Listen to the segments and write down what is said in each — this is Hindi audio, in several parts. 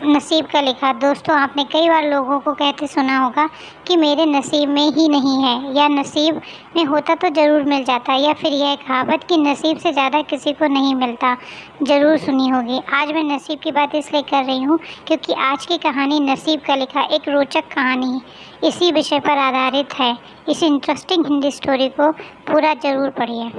नसीब का लिखा। दोस्तों, आपने कई बार लोगों को कहते सुना होगा कि मेरे नसीब में ही नहीं है, या नसीब में होता तो ज़रूर मिल जाता, या फिर यह कहावत कि नसीब से ज़्यादा किसी को नहीं मिलता, ज़रूर सुनी होगी। आज मैं नसीब की बात इसलिए कर रही हूँ क्योंकि आज की कहानी नसीब का लिखा एक रोचक कहानी इसी विषय पर आधारित है। इस इंटरेस्टिंग हिंदी स्टोरी को पूरा ज़रूर पढ़िए।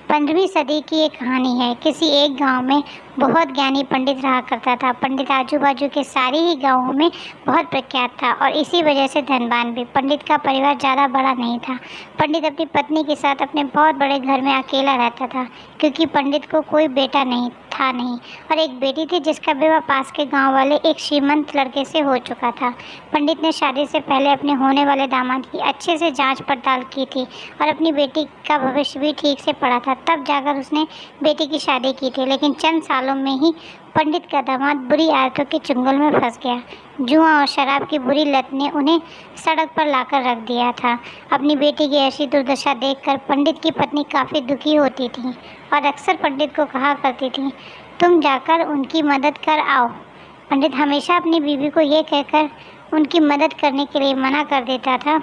15वीं सदी की एक कहानी है। किसी एक गांव में बहुत ज्ञानी पंडित रहा करता था। पंडित आजू बाजू के सारे ही गांवों में बहुत प्रख्यात था और इसी वजह से धनवान भी। पंडित का परिवार ज़्यादा बड़ा नहीं था। पंडित अपनी पत्नी के साथ अपने बहुत बड़े घर में अकेला रहता था क्योंकि पंडित को कोई बेटा नहीं और एक बेटी थी जिसका विवाह पास के गांव वाले एक श्रीमंत लड़के से हो चुका था। पंडित ने शादी से पहले अपने होने वाले दामाद की अच्छे से जांच पड़ताल की थी और अपनी बेटी का भविष्य भी ठीक से पढ़ा था। तब जाकर उसने बेटी की शादी की थी, लेकिन चंद सालों में ही पंडित का दामाद बुरी आदतों के चुंगल में फंस गया। जुआ और शराब की बुरी लत ने उन्हें सड़क पर लाकर रख दिया था। अपनी बेटी की ऐसी दुर्दशा देखकर पंडित की पत्नी काफ़ी दुखी होती थी और अक्सर पंडित को कहा करती थी, तुम जाकर उनकी मदद कर आओ। पंडित हमेशा अपनी बीवी को ये कहकर उनकी मदद करने के लिए मना कर देता था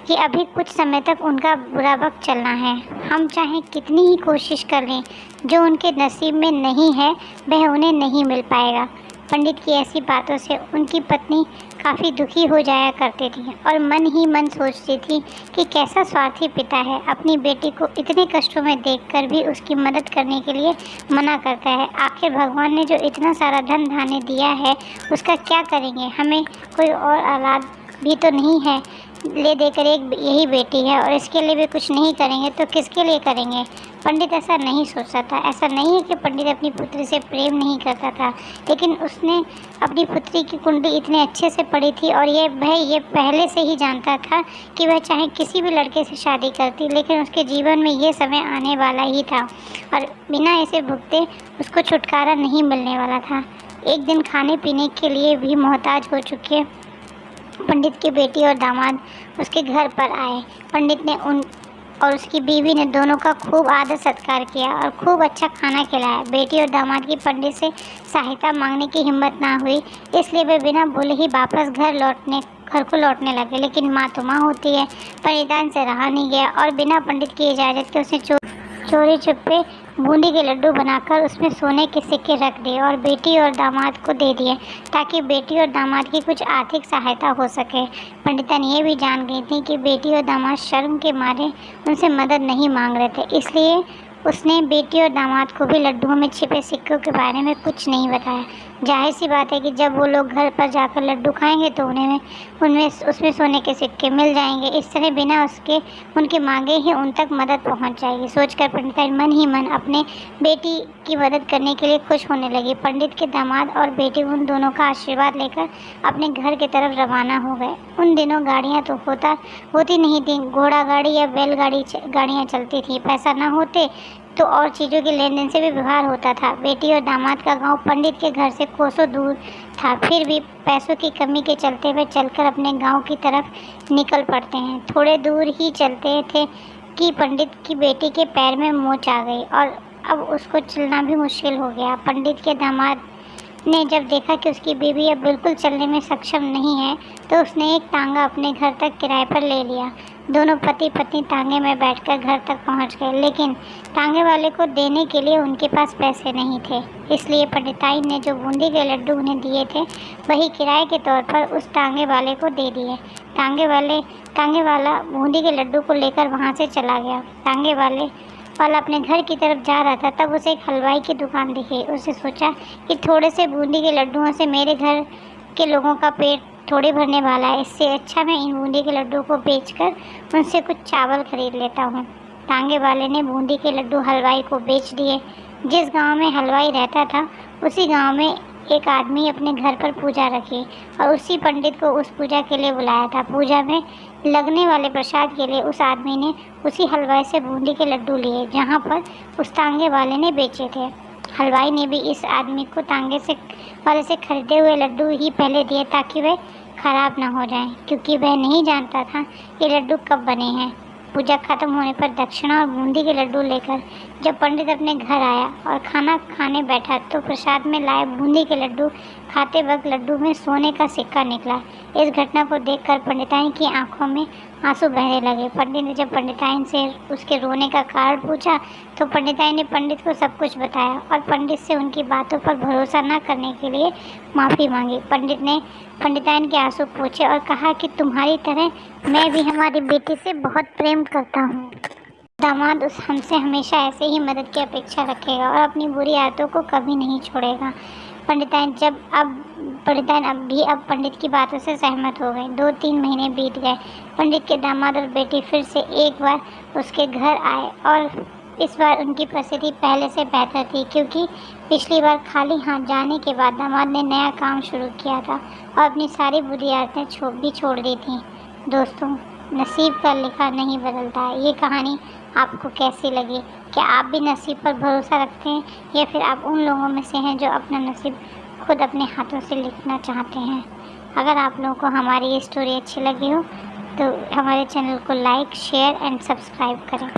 कि अभी कुछ समय तक उनका बुरा वक्त चलना है। हम चाहे कितनी ही कोशिश कर लें, जो उनके नसीब में नहीं है वह उन्हें नहीं मिल पाएगा। पंडित की ऐसी बातों से उनकी पत्नी काफ़ी दुखी हो जाया करती थी और मन ही मन सोचती थी कि कैसा स्वार्थी पिता है, अपनी बेटी को इतने कष्टों में देखकर भी उसकी मदद करने के लिए मना करता है। आखिर भगवान ने जो इतना सारा धन धान्य दिया है उसका क्या करेंगे? हमें कोई और औलाद भी तो नहीं है, ले देकर एक यही बेटी है और इसके लिए भी कुछ नहीं करेंगे तो किसके लिए करेंगे? पंडित ऐसा नहीं सोचता था। ऐसा नहीं है कि पंडित अपनी पुत्री से प्रेम नहीं करता था, लेकिन उसने अपनी पुत्री की कुंडली इतने अच्छे से पढ़ी थी और ये पहले से ही जानता था कि वह चाहे किसी भी लड़के से शादी करती, लेकिन उसके जीवन में ये समय आने वाला ही था और बिना इसे भुगते उसको छुटकारा नहीं मिलने वाला था। एक दिन खाने पीने के लिए भी मोहताज हो चुके पंडित की बेटी और दामाद उसके घर पर आए। पंडित ने उन और उसकी बीवी ने दोनों का खूब आदर सत्कार किया और खूब अच्छा खाना खिलाया। बेटी और दामाद की पंडित से सहायता मांगने की हिम्मत ना हुई, इसलिए वे बिना बोले ही वापस घर को लौटने लगे। लेकिन माँ तो माँ होती है, परिधान से रहा नहीं गया और बिना पंडित की इजाज़त के उसने चोरी छुपे बूंदी के लड्डू बनाकर उसमें सोने के सिक्के रख दिए और बेटी और दामाद को दे दिए ताकि बेटी और दामाद की कुछ आर्थिक सहायता हो सके। पंडितन ये भी जान गई थी कि बेटी और दामाद शर्म के मारे उनसे मदद नहीं मांग रहे थे, इसलिए उसने बेटी और दामाद को भी लड्डुओं में छिपे सिक्कों के बारे में कुछ नहीं बताया। जाहिर सी बात है कि जब वो लोग घर पर जाकर लड्डू खाएंगे तो उसमें सोने के सिक्के मिल जाएंगे। इस तरह बिना उनके मांगे ही उन तक मदद पहुंच जाएगी। सोचकर पंडित मन ही मन अपने बेटी की मदद करने के लिए खुश होने लगी। पंडित के दामाद और बेटी उन दोनों का आशीर्वाद लेकर अपने घर की तरफ रवाना हो गए। उन दिनों गाड़ियाँ तो होती नहीं थी, घोड़ा गाड़ी या गाड़ियाँ चलती थी। पैसा न होते तो और चीज़ों के लेन देन से भी व्यवहार होता था। बेटी और दामाद का गांव पंडित के घर से कोसों दूर था, फिर भी पैसों की कमी के चलते वे चलकर अपने गांव की तरफ निकल पड़ते हैं। थोड़े दूर ही चलते थे कि पंडित की बेटी के पैर में मोच आ गई और अब उसको चलना भी मुश्किल हो गया। पंडित के दामाद ने जब देखा कि उसकी बीवी अब बिल्कुल चलने में सक्षम नहीं है तो उसने एक टांगा अपने घर तक किराए पर ले लिया। दोनों पति पत्नी टांगे में बैठकर घर तक पहुंच गए, लेकिन टांगे वाले को देने के लिए उनके पास पैसे नहीं थे। इसलिए पंडिताई ने जो बूंदी के लड्डू उन्हें दिए थे वही किराए के तौर पर उस टांगे वाले को दे दिए। टांगे वाला बूंदी के लड्डू को लेकर वहाँ से चला गया। टांगे वाला अपने घर की तरफ जा रहा था, तब उसे एक हलवाई की दुकान दिखी। उसने सोचा कि थोड़े से बूंदी के लड्डुओं से मेरे घर के लोगों का पेट थोड़े भरने वाला है, इससे अच्छा मैं इन बूंदी के लड्डू को बेचकर उनसे कुछ चावल खरीद लेता हूँ। टांगे वाले ने बूंदी के लड्डू हलवाई को बेच दिए। जिस गांव में हलवाई रहता था उसी गांव में एक आदमी अपने घर पर पूजा रखी और उसी पंडित को उस पूजा के लिए बुलाया था। पूजा में लगने वाले प्रसाद के लिए उस आदमी ने उसी हलवाई से बूंदी के लड्डू लिए जहाँ पर उस टांगे वाले ने बेचे थे। हलवाई ने भी इस आदमी को वाले से खरीदे हुए लड्डू ही पहले दिए ताकि वह ख़राब ना हो जाए, क्योंकि वह नहीं जानता था ये लड्डू कब बने हैं। पूजा खत्म होने पर दक्षिणा और बूंदी के लड्डू लेकर जब पंडित अपने घर आया और खाना खाने बैठा तो प्रसाद में लाए बूंदी के लड्डू खाते वक्त लड्डू में सोने का सिक्का निकला। इस घटना को देखकर पंडिताइन की आंखों में आंसू बहने लगे। पंडित ने जब पंडिताइन से उसके रोने का कारण पूछा तो पंडिताइन ने पंडित को सब कुछ बताया और पंडित से उनकी बातों पर भरोसा न करने के लिए माफ़ी मांगी। पंडित ने पंडिताइन के आंसू पोंछे और कहा कि तुम्हारी तरह मैं भी हमारी बेटी से बहुत प्रेम करता हूँ। दामाद हमसे हमेशा ऐसे ही मदद की अपेक्षा रखेगा और अपनी बुरी आदतों को कभी नहीं छोड़ेगा। पंडिताइन अब पंडित की बातों से सहमत हो गए। 2-3 महीने बीत गए। पंडित के दामाद और बेटी फिर से एक बार उसके घर आए और इस बार उनकी परिस्थिति पहले से बेहतर थी, क्योंकि पिछली बार खाली हाथ जाने के बाद दामाद ने नया काम शुरू किया था और अपनी सारी बुरी आदतें भी छोड़ दी थी। दोस्तों, नसीब का लिखा नहीं बदलता है। ये कहानी आपको कैसी लगी? क्या आप भी नसीब पर भरोसा रखते हैं या फिर आप उन लोगों में से हैं जो अपना नसीब खुद अपने हाथों से लिखना चाहते हैं? अगर आप लोगों को हमारी ये स्टोरी अच्छी लगी हो तो हमारे चैनल को लाइक, शेयर एंड सब्सक्राइब करें।